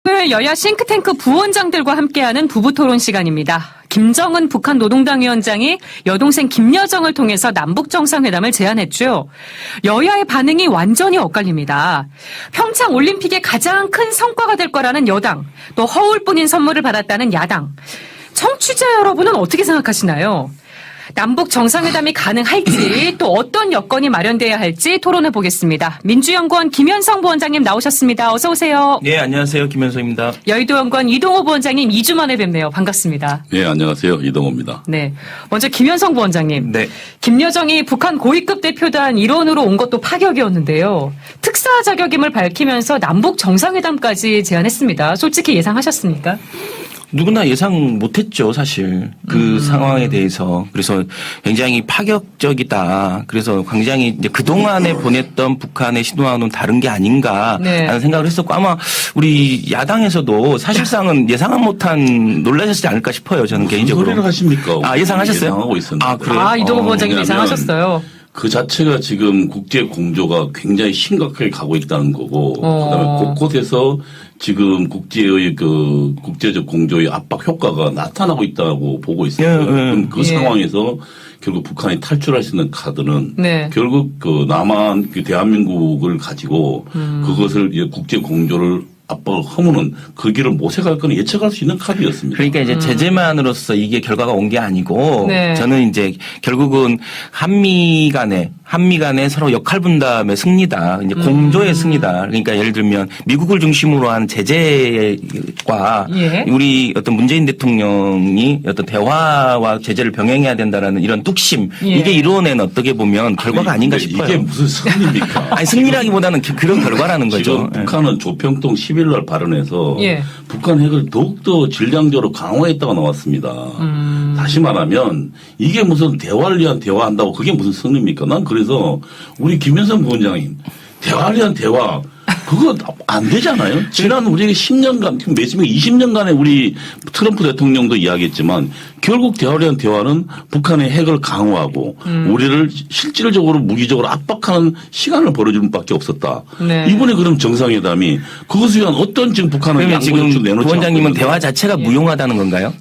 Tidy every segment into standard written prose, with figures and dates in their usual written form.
오늘 여야 싱크탱크 부원장들과 함께하는 부부토론 시간입니다. 김정은 북한 노동당 위원장이 여동생 김여정을 통해서 남북정상회담을 제안했죠. 여야의 반응이 완전히 엇갈립니다. 평창 올림픽의 가장 큰 성과가 될 거라는 여당, 또 허울뿐인 선물을 받았다는 야당. 청취자 여러분은 어떻게 생각하시나요? 남북 정상회담이 가능할지 또 어떤 여건이 마련돼야 할지 토론해 보겠습니다. 민주연구원 김현성 부원장님 나오셨습니다. 어서 오세요. 네, 안녕하세요. 김현성입니다. 여의도연구원 이동호 부원장님 2주 만에 뵙네요. 반갑습니다. 네, 안녕하세요. 이동호입니다. 네, 먼저 김현성 부원장님. 네. 김여정이 북한 고위급 대표단 일원으로 온 것도 파격이었는데요. 특사 자격임을 밝히면서 남북 정상회담까지 제안했습니다. 솔직히 예상하셨습니까? 누구나 예상 못했죠, 사실. 그 상황에 대해서. 그래서 굉장히 파격적이다. 그래서 굉장히 이제 그동안에 보냈던 북한의 신호와는 다른 게 아닌가 하는 생각을 했었고 아마 우리 야당에서도 사실상은 예상 못한 놀라셨지 않을까 싶어요, 저는 개인적으로. 무슨 소리를 하십니까? 아, 예상하셨어요? 예상하고 있었는데. 아, 그래요? 아, 이동호 부원장님 예상하셨어요. 그 자체가 지금 국제 공조가 굉장히 심각하게 가고 있다는 거고, 그다음에 곳곳에서 지금 국제적 공조의 압박 효과가 나타나고 있다고 보고 있어요. 그럼 그 상황에서 결국 북한이 탈출할 수 있는 카드는 결국 그 남한 그 대한민국을 가지고 그것을 이제 국제 공조를 압박을 허무는 그 길을 모색할 거는 예측할 수 있는 카드였습니다. 그러니까 이제 제재만으로서 이게 결과가 온 게 아니고 저는 이제 결국은 한미 간에 서로 역할 분담의 승리다. 이제 공조의 승리다. 그러니까 예를 들면 미국을 중심으로 한 제재과 우리 어떤 문재인 대통령이 어떤 대화와 제재를 병행해야 된다라는 이런 뚝심 이게 이루어낸 어떻게 보면 결과가 아닌가 싶어요. 이게 무슨 승리입니까? 아니 승리라기보다는 그런 결과라는 거죠. 지금 북한은 조평동 10일날 발언해서 북한 핵을 더욱더 질량적으로 강화했다고 나왔습니다. 다시 말하면 이게 무슨 대화를 위한 대화한다고 그게 무슨 승리입니까? 난 그래서 우리 김현성 부원장님 대화를 위한 대화 그거 안 되잖아요. 지난 우리에게 10년간, 지금 몇십 년, 20년간의 우리 트럼프 대통령도 이야기했지만 결국 대화를 위한 대화는 북한의 핵을 강화하고 우리를 실질적으로 무기적으로 압박하는 시간을 벌어주는 밖에 없었다. 이번에 그럼 정상회담이 그것을 위한 어떤 지금 북한은 양보를 내놓지 부원장님은 대화 자체가 무용하다는 건가요?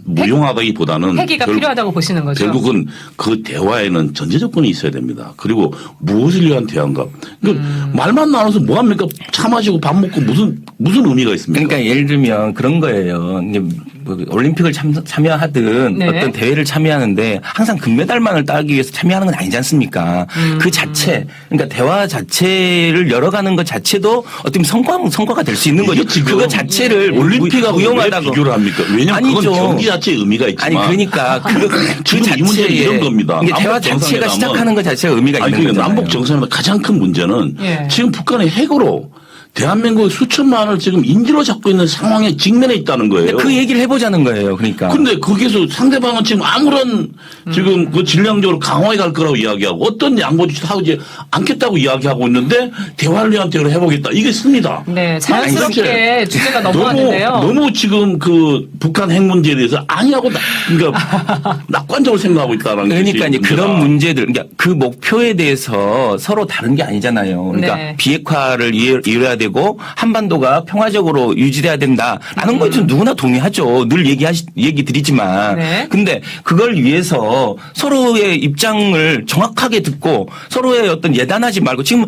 무용하다기보다는 핵이가 필요하다고 보시는 거죠. 결국은 그 대화에는 전제 조건이 있어야 됩니다. 그리고 무엇을 위한 대화인가? 그러니까 말만 나눠서 뭐 합니까? 차 마시고 밥 먹고 무슨 의미가 있습니까? 그러니까 예를 들면 그런 거예요. 이제 뭐 올림픽을 참여하든 어떤 대회를 참여하는데 항상 금메달만을 따기 위해서 참여하는 건 아니지 않습니까? 그 자체, 그러니까 대화 자체를 열어가는 것 자체도 어떻게 보면 성과가 될 수 있는 거죠. 그거 자체를 올림픽하고 무용하다고 왜 비교를 합니까? 왜냐하면 그건 경기 자체의 의미가 있지만. 아니 그러니까 그 이 문제는 이런 겁니다. 대화 자체가 시작하는 것 자체가 의미가 있는 거잖아요. 남북 정상회담 가장 큰 문제는 지금 북한의 핵으로 대한민국의 수천만 원을 지금 인질로 잡고 있는 상황에 직면해 있다는 거예요. 그 얘기를 해보자는 거예요. 그러니까. 근데 거기서 상대방은 지금 아무런 지금 그 질량적으로 강화해 갈 거라고 이야기하고 어떤 양보조차 하지 않겠다고 이야기하고 있는데 대화를 위한 대화를 해보겠다. 이게 승리다. 네, 자연스럽게 주제가 넘어가는데요. 너무 지금 그 북한 핵 문제에 대해서 아니하고 그러니까 낙관적으로 생각하고 있다는 그러니까 이제 그런 문제들, 그러니까 그 목표에 대해서 서로 다른 게 아니잖아요. 그러니까 비핵화를 이뤄야 되고 한반도가 평화적으로 유지돼야 된다라는 거 좀 누구나 동의하죠. 늘 얘기 드리지만. 근데 그걸 위해서 서로의 입장을 정확하게 듣고 서로의 어떤 예단하지 말고 지금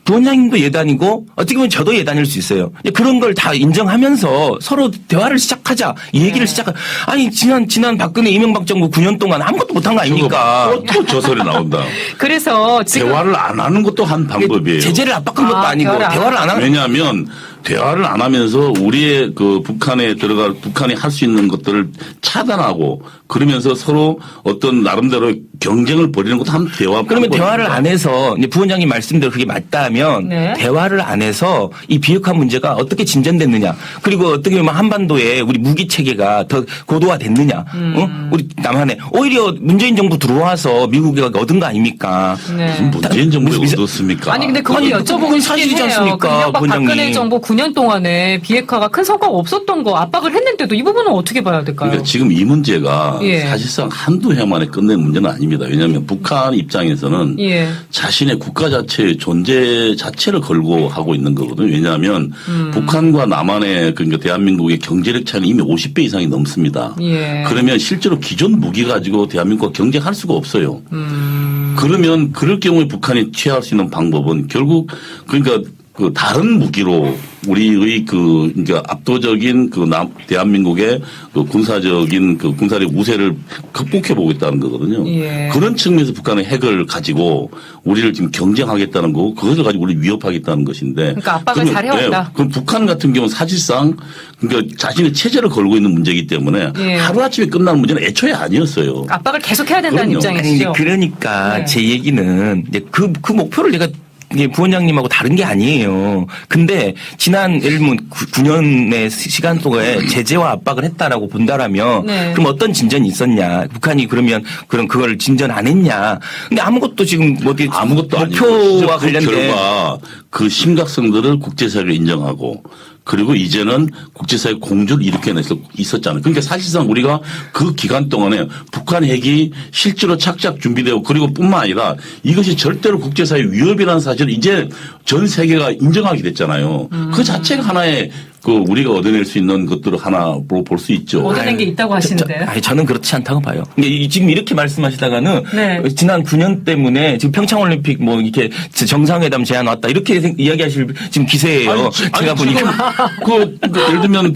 부원장님도 예단이고 어떻게 보면 저도 예단일 수 있어요. 그런 걸 다 인정하면서 서로 대화를 시작하자. 이 얘기를 아니 지난 박근혜 이명박 정부 9년 동안 아무것도 못한 거 아닙니까? 또 저 소리 나온다. 그래서 지금 대화를 안 하는 것도 한 방법이에요. 제재를 압박한 것도 아니고 대화를 안 하는. 왜냐하면 대화를 안 하면서 우리의 그 북한이 할 수 있는 것들을 차단하고 그러면서 서로 어떤 나름대로 경쟁을 벌이는 것도 한 대화. 그러면 대화를 안 해서 이제 부원장님 말씀대로 그게 맞다면 대화를 안 해서 이 비핵화 문제가 어떻게 진전됐느냐 그리고 어떻게 보면 한반도에 우리 무기 체계가 더 고도화됐느냐 우리 남한에 오히려 문재인 정부 들어와서 미국이 얻은 거 아닙니까? 무슨 문재인 정부에 얻었습니까? 아니 근데 그건 여쭤보고 싶긴 사실이지 해요. 않습니까? 이명박 박근혜 정부 9년 동안에 비핵화가 큰 성과가 없었던 거 압박을 했는데도 이 부분은 어떻게 봐야 될까요? 그러니까 지금 이 문제가 예. 사실상 한두 해 만에 끝낸 문제는 아닙니다. 왜냐하면 북한 입장에서는 예. 자신의 국가 자체의 존재 자체를 걸고 하고 있는 거거든요. 왜냐하면 북한과 남한의 그러니까 대한민국의 경제력 차이는 이미 50배 이상이 넘습니다. 예. 그러면 실제로 기존 무기 가지고 대한민국과 경쟁할 수가 없어요. 그러면 그럴 경우에 북한이 취할 수 있는 방법은 결국 그러니까 그 다른 무기로 우리의 그러니까 압도적인 대한민국의 그 군사적인 그 군사력 우세를 극복해 보겠다는 거거든요. 예. 그런 측면에서 북한의 핵을 가지고 우리를 지금 경쟁하겠다는 거고 그것을 가지고 우리를 위협하겠다는 것인데. 그러니까 압박을 잘 해왔다. 그럼 북한 같은 경우는 사실상 그러니까 자신의 체제를 걸고 있는 문제이기 때문에 예. 하루아침에 끝나는 문제는 애초에 아니었어요. 압박을 계속해야 된다는 그럼요. 입장이시죠. 그러니까 네. 제 얘기는 이제 그 목표를 내가 이게 부원장님하고 다른 게 아니에요. 근데 지난 예를 들면 9년의 시간 속에 제재와 압박을 했다라고 본다라면 네. 그럼 어떤 진전이 있었냐? 북한이 그러면 그걸 진전 안 했냐? 근데 아무것도 지금 뭐 어디 아무것도 아니고 목표와 그 관련된 결과 그 심각성들을 국제사회가 인정하고 그리고 이제는 국제사회 공조를 일으켜낼 수 있었잖아요. 그러니까 사실상 우리가 그 기간 동안에 북한 핵이 실제로 착착 준비되고 그리고 뿐만 아니라 이것이 절대로 국제사회 위협이라는 사실을 이제 전 세계가 인정하게 됐잖아요. 그 자체가 하나의 그 우리가 얻어낼 수 있는 것들을 하나로 볼 수 있죠. 얻어낸 게 있다고 하시는데요. 저는 그렇지 않다고 봐요. 근데 지금 이렇게 말씀하시다가는 네. 지난 9년 때문에 지금 평창올림픽 뭐 이렇게 정상회담 제안 왔다 이렇게 이야기하실 지금 기세예요. 제가 보니까 예를 들면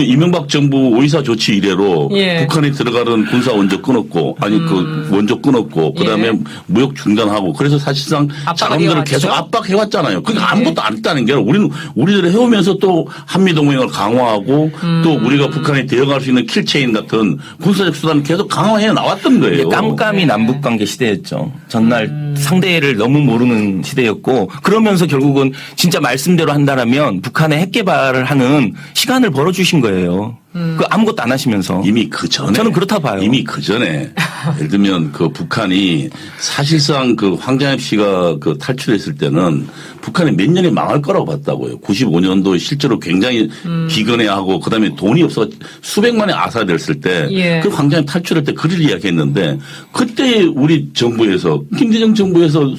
이명박 정부 5.24 조치 이래로 예. 북한이 들어가는 군사 원조 끊었고 그 원조 끊었고 그다음에 예. 무역 중단하고 그래서 사실상 압박을 자금들을 해왔죠. 계속 압박해왔잖아요. 그러니까 예. 아무것도 안 했다는 게 아니라 우리들이 해오면서 또 한미동맹을 강화하고 또 우리가 북한에 대응할 수 있는 킬체인 같은 군사적 수단을 계속 강화해 나왔던 거예요. 깜깜이 네. 남북관계 시대였죠. 전날 상대를 너무 모르는 시대였고 그러면서 결국은 진짜 말씀대로 한다라면 북한의 핵 개발을 하는 시간을 벌어주신 거예요. 그 아무것도 안 하시면서. 이미 그 전에 저는 그렇다 봐요. 이미 그 전에 예를 들면 그 북한이 사실상 그 황장엽 씨가 그 탈출했을 때는 북한이 몇 년이 망할 거라고 봤다고요. 95년도에 실제로 굉장히 비근해하고 그다음에 돈이 없어 수백만이 아사됐을 때 예. 그 황장엽 탈출할 때 그를 이야기했는데 그때 우리 정부에서 김대중 정부에서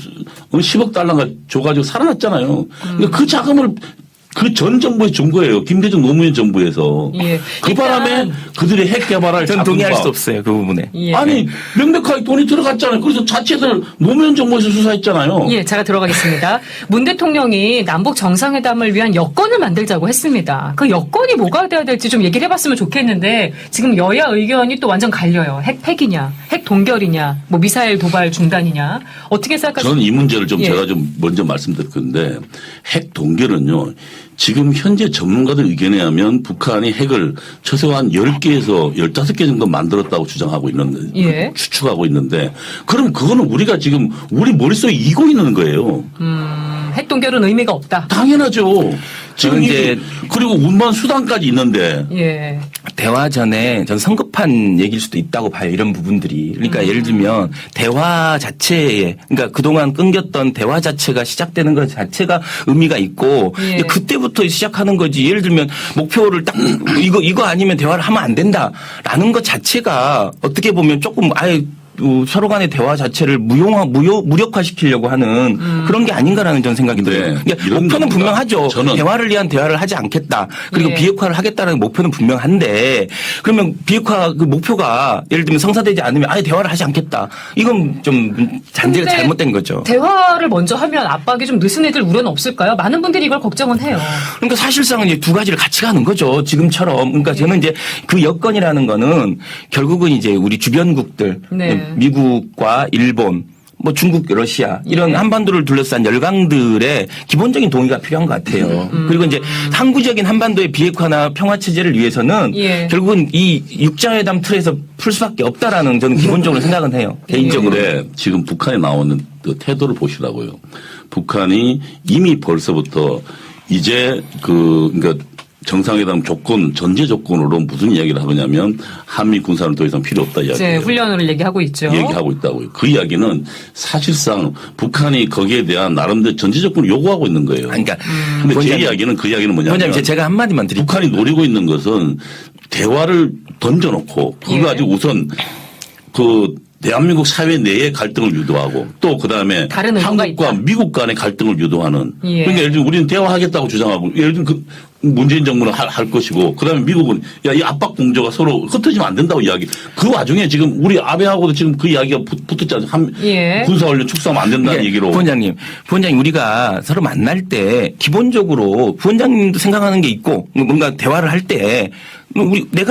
10억 달러가 줘가지고 살아났잖아요. 그러니까 그 자금을 그 전 정부에 준 거예요. 김대중 노무현 정부에서. 예. 그 바람에 그들의 핵 개발할 저는 동의할 수 없어요. 그 부분에. 예. 아니 명백하게 돈이 들어갔잖아요. 그래서 자체들 노무현 정부에서 수사했잖아요. 예, 제가 들어가겠습니다. 문 대통령이 남북 정상회담을 위한 여건을 만들자고 했습니다. 그 여건이 뭐가 돼야 될지 좀 얘기를 해봤으면 좋겠는데 지금 여야 의견이 또 완전 갈려요. 핵 폐기냐, 핵 동결이냐, 뭐 미사일 도발 중단이냐. 어떻게 생각하십니까? 저는 이 문제를 좀 예. 제가 좀 먼저 말씀드릴 건데 핵 동결은요. 지금 현재 전문가들 의견에 하면 북한이 핵을 최소한 10개에서 15개 정도 만들었다고 주장하고 있는데 예. 추측하고 있는데 그럼 그거는 우리가 지금 우리 머릿속에 이고 있는 거예요. 핵 동결은 의미가 없다. 당연하죠. 지금 저는 이제 그리고 운반 수단까지 있는데 예. 대화 전에 전 성급한 얘기일 수도 있다고 봐요. 이런 부분들이. 그러니까 예를 들면 대화 자체에 그러니까 그동안 끊겼던 대화 자체가 시작되는 것 자체가 의미가 있고 예. 이제 그때부터 시작하는 거지. 예를 들면 목표를 딱 이거 아니면 대화를 하면 안 된다라는 것 자체가 어떻게 보면 조금 아예 서로 간의 대화 자체를 무력화시키려고 하는 그런 게 아닌가라는 저는 생각이 들어요. 네. 그러니까 이런 목표는 겁니다. 분명하죠. 저는 대화를 위한 대화를 하지 않겠다. 그리고 예. 비핵화를 하겠다는 목표는 분명한데 그러면 비핵화 그 목표가 예를 들면 성사되지 않으면 아예 대화를 하지 않겠다. 이건 좀 잔재가 근데 잘못된 거죠. 대화를 먼저 하면 압박이 좀 느슨해질 우려는 없을까요? 많은 분들이 이걸 걱정은 해요. 그러니까 사실상은 이제 두 가지를 같이 가는 거죠. 지금처럼. 그러니까 저는 이제 그 여건이라는 거는 결국은 이제 우리 주변국들 네. 미국과 일본 뭐 중국, 러시아 이런 예. 한반도를 둘러싼 열강들의 기본적인 동의가 필요한 것 같아요. 그리고 이제 항구적인 한반도의 비핵화나 평화 체제를 위해서는 예. 결국은 이 육자회담 틀에서 풀 수밖에 없다라는 저는 기본적으로 생각은 해요. 개인적으로. 근데 지금 북한에 나오는 그 태도를 보시라고요. 북한이 이미 벌써부터 이제 그러니까 정상회담 조건, 전제 조건으로 무슨 이야기를 하느냐면 한미 군사는 더 이상 필요 없다 이야기예요. 훈련을 얘기하고 있죠. 얘기하고 있다고요. 그 이야기는 사실상 북한이 거기에 대한 나름대로 전제 조건을 요구하고 있는 거예요. 그러니까 근데 제 이야기는 그 이야기는 뭐냐면 원장님 제가 한마디만 드릴게요. 북한이 노리고 있는 것은 대화를 던져놓고 그거 가지고 우선 그 대한민국 사회 내의 갈등을 유도하고 또 그다음에 다른 의도가 한국과 있다. 미국 간의 갈등을 유도하는 예. 그러니까 예를 들면 우리는 대화하겠다고 주장하고 예를 들면 그 문재인 정부는 할 것이고 그다음에 미국은 야 이 압박 공조가 서로 흩어지면 안 된다고 이야기. 그 와중에 지금 우리 아베하고도 지금 그 이야기가 붙었잖아요. 예. 군사훈련 축소하면 안 된다는 얘기로. 부원장님 우리가 서로 만날 때 기본적으로 부원장님도 생각하는 게 있고 뭔가 대화를 할 때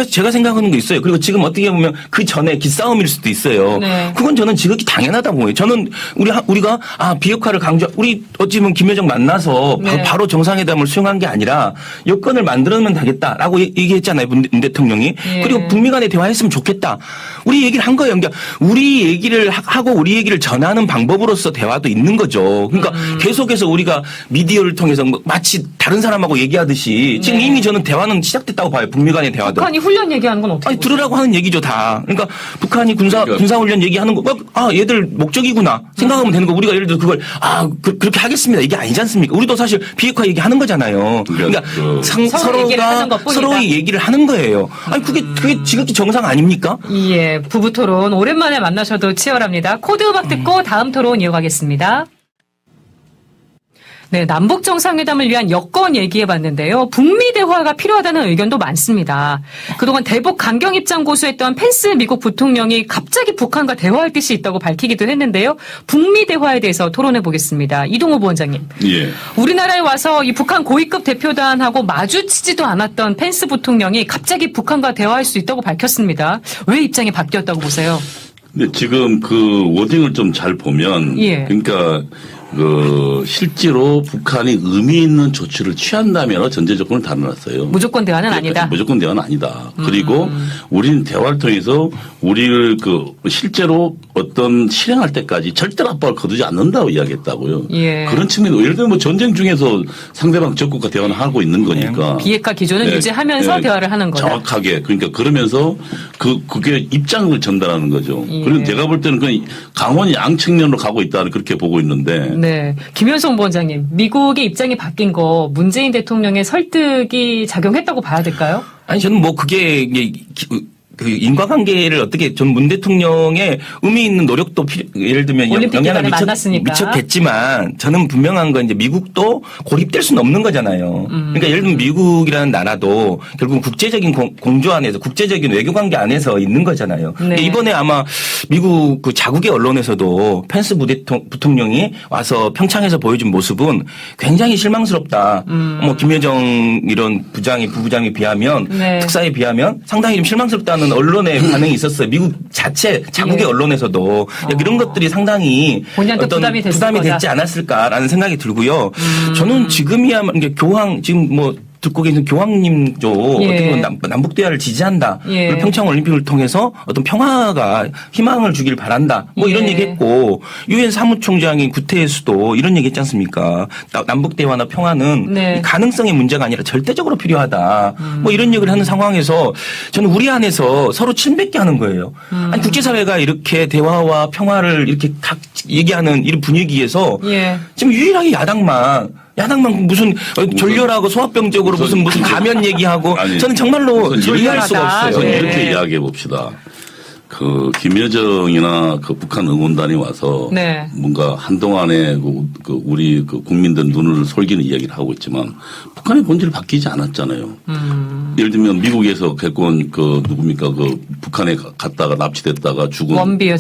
제가 생각하는 게 있어요. 그리고 지금 어떻게 보면 그 전에 기싸움일 수도 있어요. 네. 그건 저는 지극히 당연하다고 보여요. 저는 우리가 비핵화를 어찌 보면 김여정 만나서 네. 바로 정상회담을 수용한 게 아니라 여건을 만들어내면 되겠다라고 얘기했잖아요. 문 대통령이. 예. 그리고 북미 간에 대화했으면 좋겠다. 우리 얘기를 한 거예요. 그러니까 우리 얘기를 하고 우리 얘기를 전하는 방법으로서 대화도 있는 거죠. 그러니까 계속해서 우리가 미디어를 통해서 마치 다른 사람하고 얘기하듯이 지금 네. 이미 저는 대화는 시작됐다고 봐요. 북미 간의 대화도. 북한이 훈련 얘기하는 건 어떻게 아니 보세요? 들으라고 하는 얘기죠 다. 그러니까 북한이 군사훈련 얘기하는 거, 얘들 목적이구나 생각하면 되는 거. 우리가 예를 들어 그걸 그렇게 하겠습니다. 이게 아니지 않습니까? 우리도 사실 비핵화 얘기하는 거잖아요. 그러니까 서로의 얘기를 하는 거예요. 아니 그게 지극히 정상 아닙니까? 예, 부부 토론 오랜만에 만나셔도 치열합니다. 코드 음악 듣고 다음 토론 이어가겠습니다. 네, 남북 정상회담을 위한 여건 얘기해봤는데요. 북미 대화가 필요하다는 의견도 많습니다. 그동안 대북 강경 입장 고수했던 펜스 미국 부통령이 갑자기 북한과 대화할 뜻이 있다고 밝히기도 했는데요. 북미 대화에 대해서 토론해보겠습니다. 이동호 부원장님. 예. 우리나라에 와서 이 북한 고위급 대표단하고 마주치지도 않았던 펜스 부통령이 갑자기 북한과 대화할 수 있다고 밝혔습니다. 왜 입장이 바뀌었다고 보세요? 근데 지금 그 워딩을 좀 잘 보면 예. 그러니까 실제로 북한이 의미 있는 조치를 취한다면 전제 조건을 달아놨어요. 무조건 대화는 아니다. 무조건 대화는 아니다. 그리고 우리는 대화를 통해서 우리를 실제로 어떤 실행할 때까지 절대로 압박을 거두지 않는다고 이야기했다고요. 예. 그런 측면에서 예를 들면 전쟁 중에서 상대방 적국과 대화를 하고 있는 거니까. 비핵화 기조는 유지하면서 대화를 하는 거다. 정확하게. 그러니까 그러면서 그게 입장을 전달하는 거죠. 예. 그리고 제가 볼 때는 그냥 강원이 양측면으로 가고 있다는 그렇게 보고 있는데. 네. 김현성 부원장님, 미국의 입장이 바뀐 거 문재인 대통령의 설득이 작용했다고 봐야 될까요? 아니 저는 그게 그 인과관계를 어떻게 전 문 대통령의 의미 있는 노력도 예를 들면 올림픽 영향을 기간에 만났으니까. 미쳤겠지만 저는 분명한 건 이제 미국도 고립될 수는 없는 거잖아요. 그러니까 예를 들면 미국이라는 나라도 결국 국제적인 공조 안에서 국제적인 외교관계 안에서 있는 거잖아요. 네. 이번에 아마 미국 그 자국의 언론에서도 펜스 부통령이 와서 평창에서 보여준 모습은 굉장히 실망스럽다. 김여정 이런 부부장에 비하면 네. 특사에 비하면 상당히 좀 실망스럽다는 언론의 반응이 있었어요. 미국 자국의 예. 언론에서도 이런 것들이 상당히 본인한테 어떤 부담이 됐을 부담이 거다. 됐지 않았을까라는 생각이 들고요. 저는 지금이야 이게 지금 듣고 계신 교황님도 예. 어떻게 보면 남북 대화를 지지한다. 예. 그리고 평창 올림픽을 통해서 어떤 평화가 희망을 주길 바란다. 이런 예. 얘기했고 유엔 사무총장인 구테레스도 이런 얘기했지 않습니까? 남북 대화나 평화는 네. 가능성의 문제가 아니라 절대적으로 필요하다. 이런 얘기를 하는 상황에서 저는 우리 안에서 서로 침뱉게 하는 거예요. 아니 국제사회가 이렇게 대화와 평화를 이렇게 각 얘기하는 이런 분위기에서 예. 지금 유일하게 야당만 무슨 졸렬하고 소화병적으로 무슨 가면 얘기하고 아니, 저는 정말로 이해할 수가 졸렬하다. 없어요. 네. 이렇게 이야기해 봅시다. 김여정이나 북한 응원단이 와서 네. 뭔가 한동안에 우리 국민들 눈을 솔기는 이야기를 하고 있지만 북한의 본질이 바뀌지 않았잖아요. 예를 들면 미국에서 겪은 누굽니까 북한에 갔다가 납치됐다가 죽은 원비어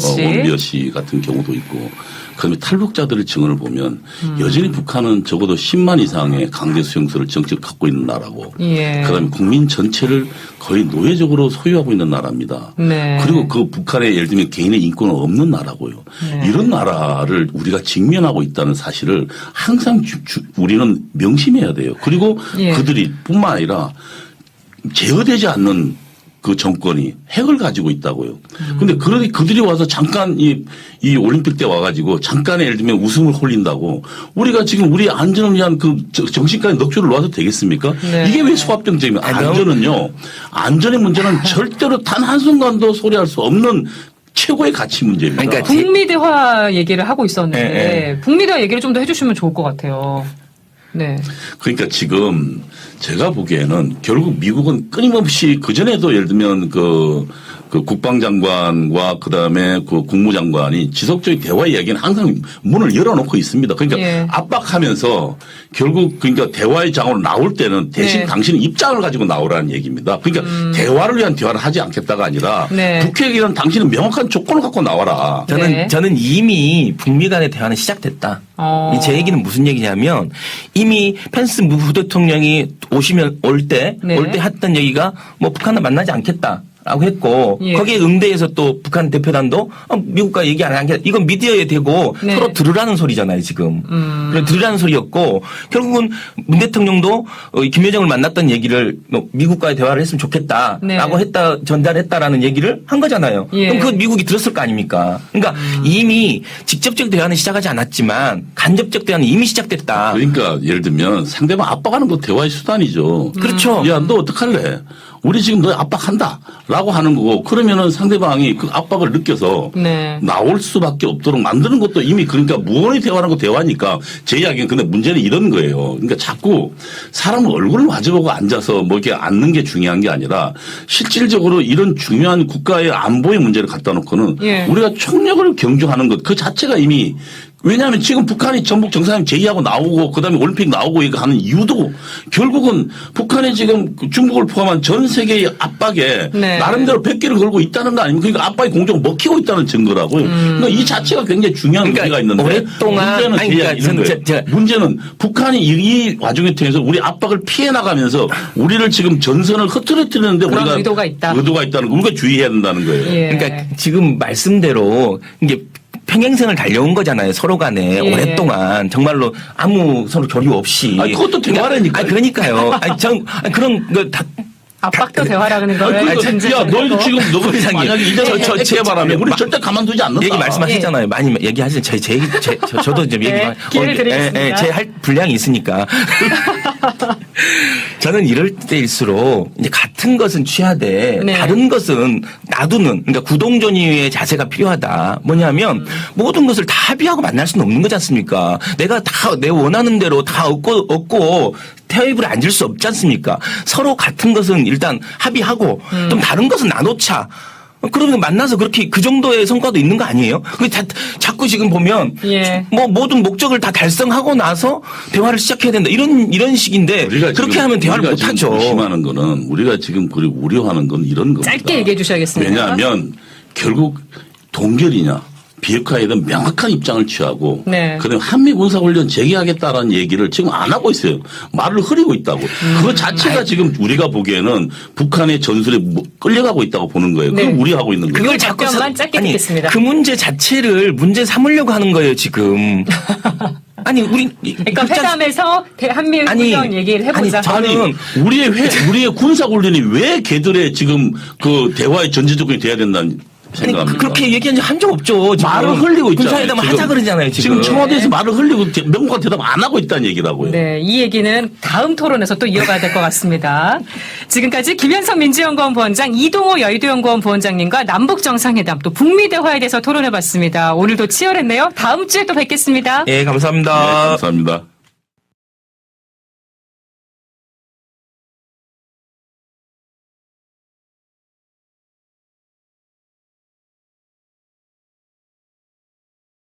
씨 같은 경우도 있고. 그다음에 탈북자들의 증언을 보면 여전히 북한은 적어도 10만 이상의 강제 수용소를 정책 갖고 있는 나라고. 예. 그다음에 국민 전체를 거의 노예적으로 소유하고 있는 나라입니다. 네. 그리고 그 북한의 예를 들면 개인의 인권은 없는 나라고요. 네. 이런 나라를 우리가 직면하고 있다는 사실을 항상 우리는 명심해야 돼요. 그리고 예. 그들이 뿐만 아니라 제어되지 않는 그 정권이 핵을 가지고 있다고요. 근데 그들이 와서 잠깐 이 올림픽 때 와가지고 잠깐의 예를 들면 웃음을 홀린다고 우리가 지금 우리 안전을 위한 그 정신까지 넋줄을 놓아도 되겠습니까? 네. 이게 왜 소합병증이면 안전은요. 안전의 문제는 절대로 단 한순간도 소리할 수 없는 최고의 가치 문제입니다. 그러니까 북미대화 얘기를 하고 있었는데 네. 북미대화 얘기를 좀 더 해주시면 좋을 것 같아요. 네. 그러니까 지금 제가 보기에는 결국 미국은 끊임없이 그전에도 예를 들면 그 국방장관과 그다음에 그 국무장관이 지속적인 대화 이야기는 항상 문을 열어놓고 있습니다. 그러니까 예. 압박하면서 결국 그러니까 대화의 장으로 나올 때는 대신 네. 당신은 입장을 가지고 나오라는 얘기입니다. 그러니까 대화를 위한 대화를 하지 않겠다가 아니라 네. 북핵이란 당신은 명확한 조건을 갖고 나와라. 네. 저는 이미 북미 간의 대화는 시작됐다. 제 얘기는 무슨 얘기냐면 이미 펜스 부대통령이 올 때 네. 했던 얘기가 뭐 북한을 만나지 않겠다. 라고 했고 예. 거기에 응대해서 또 북한 대표단도 미국과 얘기 안 하겠다. 이건 미디어에 대고 네. 서로 들으라는 소리잖아요 지금. 그래서 들으라는 소리였고 결국은 문 대통령도 김여정을 만났던 얘기를 미국과의 대화를 했으면 좋겠다라고 네. 전달했다라는 얘기를 한 거잖아요. 예. 그럼 그건 미국이 들었을 거 아닙니까? 그러니까 이미 직접적 대화는 시작하지 않았지만 간접적 대화는 이미 시작됐다. 그러니까 예를 들면 상대방 압박하는 거 대화의 수단이죠. 그렇죠. 야, 너 어떡할래? 우리 지금 너 압박한다. 라고 하는 거고 그러면은 상대방이 그 압박을 느껴서 네. 나올 수밖에 없도록 만드는 것도 이미 그러니까 무언의 대화라는 거 대화니까 제 이야기는 근데 문제는 이런 거예요. 그러니까 자꾸 사람 얼굴을 마주보고 앉아서 뭐 이렇게 앉는 게 중요한 게 아니라 실질적으로 이런 중요한 국가의 안보의 문제를 갖다 놓고는 예. 우리가 총력을 경주하는 것 그 자체가 이미 왜냐하면 지금 북한이 전북 정상회담 제의하고 나오고 그다음에 올림픽 나오고 이거 하는 이유도 결국은 북한이 지금 중국을 포함한 전 세계의 압박에 네. 나름대로 100개를 걸고 있다는 거 아닙니까? 그러니까 압박이 공정을 먹히고 있다는 증거라고요. 그러니까 이 자체가 굉장히 중요한 그러니까 문제가 있는데 오랫동안 문제는 아니, 이런 그러니까 거예요. 제가 문제는 북한이 이 와중에 통해서 우리 압박을 피해 나가면서 우리를 지금 전선을 흐트러뜨리는데 그런 우리가 의도가 있다. 의도가 있다는 거 우리가 주의해야 된다는 거예요. 예. 그러니까 지금 말씀대로 이게 평행선을 달려온 거잖아요. 서로 간에 예. 오랫동안 정말로 아무 서로 교류 없이. 아니, 그것도 대화라니까요. 그러니까요. 그런 거 다. 압박도 대화라는 거를 야, 너희 지금 너가 만약에 이대로 제발하면 우리 절대 가만두지 않는다. 얘기 말씀하셨잖아요. 많이 얘기하시죠. 저도 좀 네, 기회를 드리겠습니다. 제 할 분량이 있으니까. 저는 이럴 때일수록 이제 같은 것은 취하되 네. 다른 것은 놔두는 그러니까 구동존의의 자세가 필요하다. 뭐냐면 모든 것을 다 합의하고 만날 수는 없는 거지 않습니까? 내가 다 내 원하는 대로 다 얻고 테이블에 앉을 수 없지 않습니까? 서로 같은 것은 일단 합의하고 좀 다른 것은 나눠차. 그러면 만나서 그렇게 그 정도의 성과도 있는 거 아니에요? 자꾸 지금 보면 예. 뭐 모든 목적을 다 달성하고 나서 대화를 시작해야 된다. 이런 식인데 우리가 그렇게 지금 하면 대화를 우리가 못 지금 하죠. 조심하는 거는 우리가 지금 그리고 우려하는 건 이런 겁니다. 짧게 얘기해 주셔야겠습니다. 왜냐하면 결국 동결이냐 비핵화에 대한 명확한 입장을 취하고 네. 그다음에 한미 군사훈련 재개하겠다라는 얘기를 지금 안 하고 있어요. 말을 흐리고 있다고. 그거 자체가 지금 우리가 보기에는 북한의 전술에 끌려가고 있다고 보는 거예요. 네. 그걸 우려하고 있는 거예요. 그걸 자꾸 답변만 짧게 듣겠습니다. 그 문제 자체를 문제 삼으려고 하는 거예요 지금. 아니 우리 그러니까 회담에서 한미 훈련 얘기를 해보자. 저는 우리의 군사훈련이 왜 걔들의 지금 그 대화의 전제 조건이 돼야 된다는 생각합니다. 그렇게 얘기한 적 한 적 없죠. 지금. 말을 흘리고 있잖아요. 군사회담 하자 그러잖아요. 지금 청와대에서 말을 흘리고 명확한 대답 안 하고 있다는 얘기라고요. 네, 이 얘기는 다음 토론에서 또 이어가야 될 것 같습니다. 지금까지 김현석 민주연구원 부원장, 이동호 여의도연구원 부원장님과 남북 정상회담 또 북미 대화에 대해서 토론해봤습니다. 오늘도 치열했네요. 다음 주에 또 뵙겠습니다. 예, 감사합니다. 네, 감사합니다.